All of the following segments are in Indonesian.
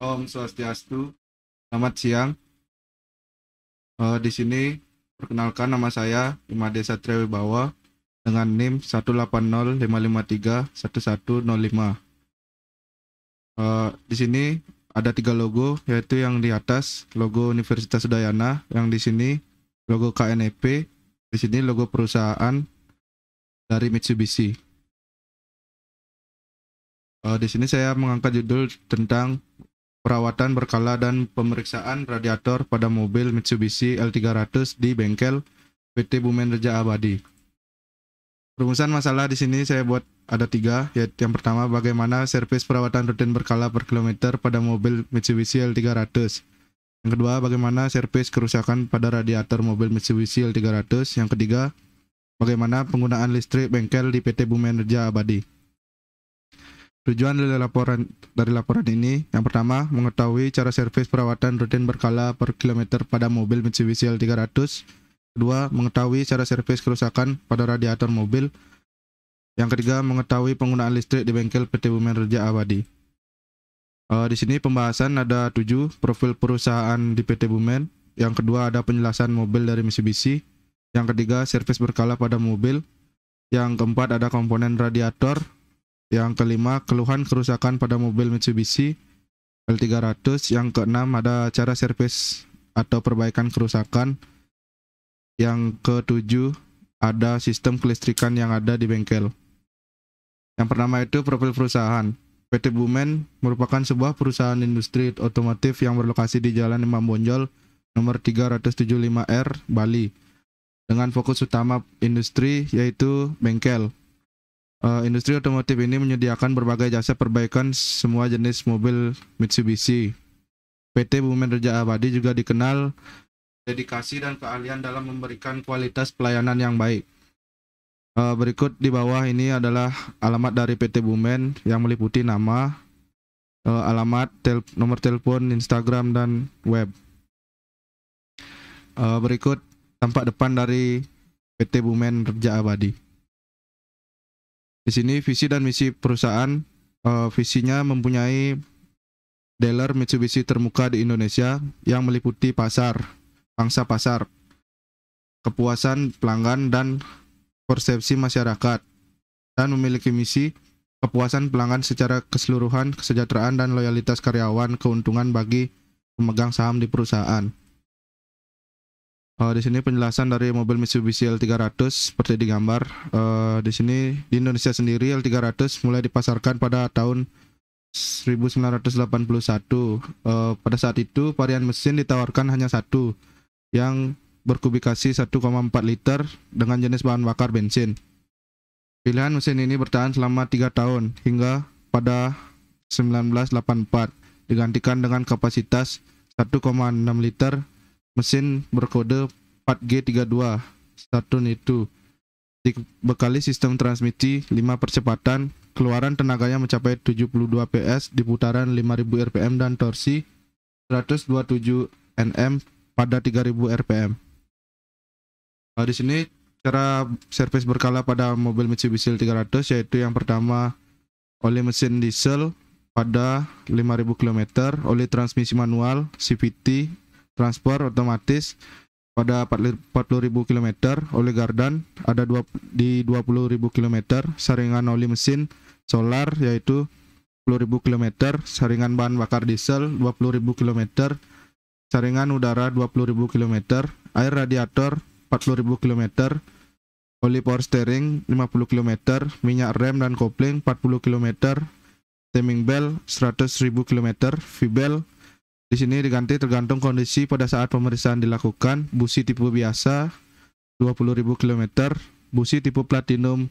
Om Swastiastu, selamat siang. Di sini perkenalkan, nama saya Imade Satria Wibawa dengan NIM 18055531105. Di sini ada 3 logo, yaitu yang di atas logo Universitas Udayana, yang di sini logo KNEP, di sini logo perusahaan dari Mitsubishi. Di sini saya mengangkat judul tentang perawatan berkala dan pemeriksaan radiator pada mobil Mitsubishi L300 di bengkel PT Bumen Reja Abadi. Rumusan masalah di sini saya buat ada 3, yaitu yang pertama, bagaimana servis perawatan rutin berkala per kilometer pada mobil Mitsubishi L300. Yang kedua, bagaimana servis kerusakan pada radiator mobil Mitsubishi L300. Yang ketiga, bagaimana penggunaan listrik bengkel di PT Bumen Reja Abadi. Tujuan dari laporan ini, yang pertama, mengetahui cara servis perawatan rutin berkala per kilometer pada mobil Mitsubishi L300. Kedua, mengetahui cara servis kerusakan pada radiator mobil. Yang ketiga, mengetahui penggunaan listrik di bengkel PT Bumen Reja Abadi. Di sini pembahasan ada 7, profil perusahaan di PT Bumen. Yang kedua, ada penjelasan mobil dari Mitsubishi. Yang ketiga, servis berkala pada mobil. Yang keempat, ada komponen radiator. Yang kelima, keluhan kerusakan pada mobil Mitsubishi L300. Yang keenam, ada cara servis atau perbaikan kerusakan. Yang ketujuh, ada sistem kelistrikan yang ada di bengkel. Yang pertama itu profil perusahaan. PT Bumen merupakan sebuah perusahaan industri otomotif yang berlokasi di Jalan Imam Bonjol nomor 375R, Bali, dengan fokus utama industri yaitu bengkel. Industri otomotif ini menyediakan berbagai jasa perbaikan semua jenis mobil Mitsubishi. PT Bumen Reja Abadi juga dikenal dedikasi dan keahlian dalam memberikan kualitas pelayanan yang baik. Berikut di bawah ini adalah alamat dari PT Bumen yang meliputi nama, alamat, nomor telepon, Instagram, dan web. Berikut tampak depan dari PT Bumen Reja Abadi. Di sini visi dan misi perusahaan. Visinya mempunyai dealer Mitsubishi termuka di Indonesia yang meliputi pangsa pasar, kepuasan pelanggan, dan persepsi masyarakat, dan memiliki misi kepuasan pelanggan secara keseluruhan, kesejahteraan dan loyalitas karyawan, keuntungan bagi pemegang saham di perusahaan. Di sini penjelasan dari mobil Mitsubishi L300 seperti di gambar. Di sini di Indonesia sendiri L300 mulai dipasarkan pada tahun 1981. Pada saat itu varian mesin ditawarkan hanya satu, yang berkubikasi 1,4 liter dengan jenis bahan bakar bensin. Pilihan mesin ini bertahan selama 3 tahun hingga pada 1984 digantikan dengan kapasitas 1,6 liter mesin berkode 4G32 Saturn itu, dibekali sistem transmisi 5 percepatan, keluaran tenaganya mencapai 72 PS di putaran 5000 rpm dan torsi 127 Nm pada 3000 rpm. Di sini cara servis berkala pada mobil Mitsubishi L300, yaitu yang pertama, oli mesin diesel pada 5000 km, oli transmisi manual CVT transport otomatis pada 40.000 km, oli gardan ada di 20.000 km, saringan oli mesin solar yaitu 10.000 km, saringan bahan bakar diesel 20.000 km, saringan udara 20.000 km, air radiator 40.000 km, oli power steering 50 km, minyak rem dan kopling 40 km, timing belt 100.000 km, V-belt di sini diganti tergantung kondisi pada saat pemeriksaan dilakukan. Busi tipe biasa 20.000 km, busi tipe platinum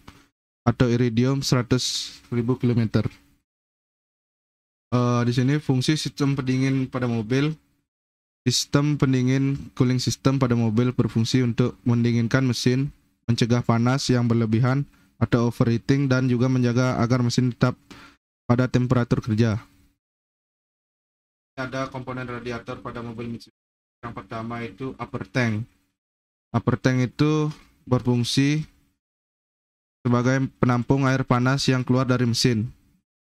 atau iridium 100.000 km. Di sini fungsi sistem pendingin pada mobil. Sistem pendingin cooling system pada mobil berfungsi untuk mendinginkan mesin, mencegah panas yang berlebihan atau overheating, dan juga menjaga agar mesin tetap pada temperatur kerja. Ada komponen radiator pada mobil Mitsubishi. Yang pertama itu upper tank. Upper tank itu berfungsi sebagai penampung air panas yang keluar dari mesin.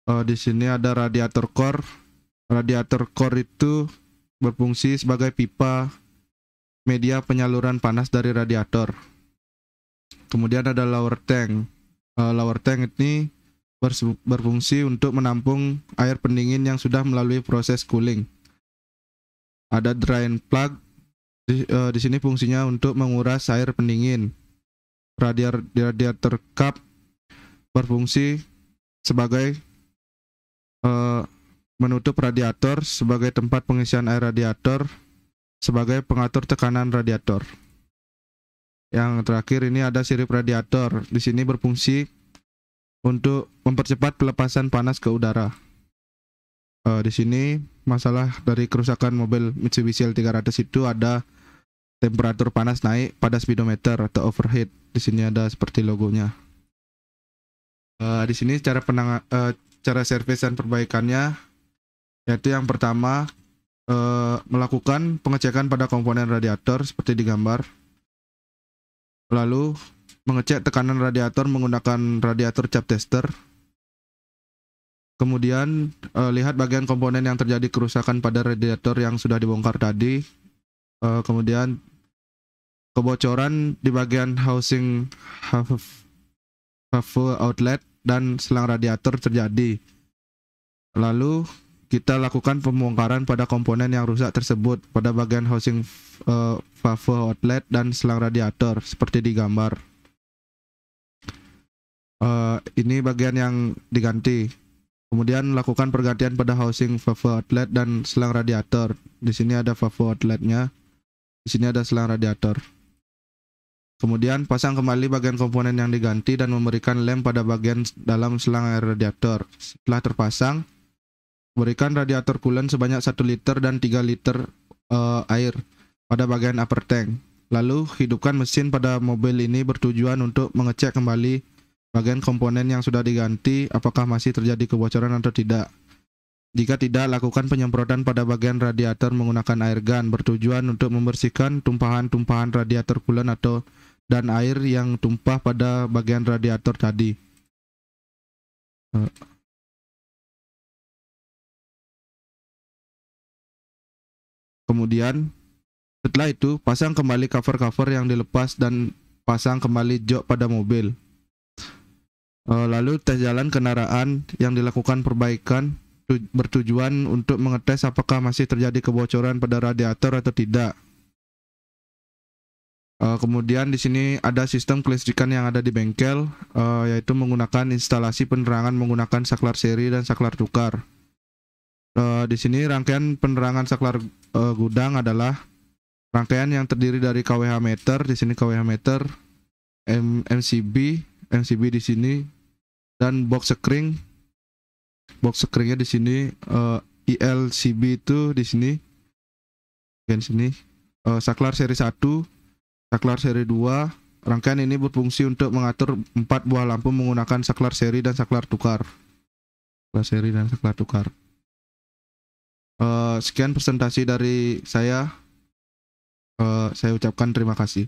Di sini ada radiator core. Radiator core itu berfungsi sebagai pipa media penyaluran panas dari radiator. Kemudian ada lower tank. Lower tank ini berfungsi untuk menampung air pendingin yang sudah melalui proses cooling. Ada drain plug. Di sini fungsinya untuk menguras air pendingin. Radiator cup berfungsi sebagai menutup radiator sebagai tempat pengisian air radiator sebagai pengatur tekanan radiator. Yang terakhir ini ada sirip radiator. Di sini berfungsi untuk mempercepat pelepasan panas ke udara. Di sini masalah dari kerusakan mobil Mitsubishi L300 itu ada temperatur panas naik pada speedometer atau overheat. Di sini ada seperti logonya. Di sini cara servis dan perbaikannya, yaitu yang pertama melakukan pengecekan pada komponen radiator seperti di gambar. Lalu mengecek tekanan radiator menggunakan radiator cap tester. Kemudian lihat bagian komponen yang terjadi kerusakan pada radiator yang sudah dibongkar tadi. Kemudian kebocoran di bagian housing valve outlet dan selang radiator terjadi. Lalu kita lakukan pembongkaran pada komponen yang rusak tersebut pada bagian housing valve outlet dan selang radiator seperti di gambar. Ini bagian yang diganti. Kemudian lakukan pergantian pada housing valve outlet dan selang radiator. Di sini ada valve outletnya. Di sini ada selang radiator. Kemudian pasang kembali bagian komponen yang diganti dan memberikan lem pada bagian dalam selang air radiator. Setelah terpasang, berikan radiator coolant sebanyak 1 liter dan 3 liter air pada bagian upper tank. Lalu hidupkan mesin pada mobil ini bertujuan untuk mengecek kembali bagian komponen yang sudah diganti apakah masih terjadi kebocoran atau tidak. Jika tidak, lakukan penyemprotan pada bagian radiator menggunakan air gun bertujuan untuk membersihkan tumpahan-tumpahan radiator coolant dan air yang tumpah pada bagian radiator tadi. Kemudian setelah itu pasang kembali cover-cover yang dilepas dan pasang kembali jok pada mobil. Lalu tes jalan kendaraan yang dilakukan perbaikan bertujuan untuk mengetes apakah masih terjadi kebocoran pada radiator atau tidak. Kemudian di sini ada sistem kelistrikan yang ada di bengkel, yaitu menggunakan instalasi penerangan menggunakan saklar seri dan saklar tukar. Di sini rangkaian penerangan saklar gudang adalah rangkaian yang terdiri dari KWH meter, di sini KWH meter, MCB di sini, dan box screen. Box screennya di sini, ILCB itu di sini, dan sini, saklar seri 1, saklar seri 2. Rangkaian ini berfungsi untuk mengatur 4 buah lampu menggunakan saklar seri dan saklar tukar. Saklar seri dan saklar tukar. Sekian presentasi dari saya. Saya ucapkan terima kasih.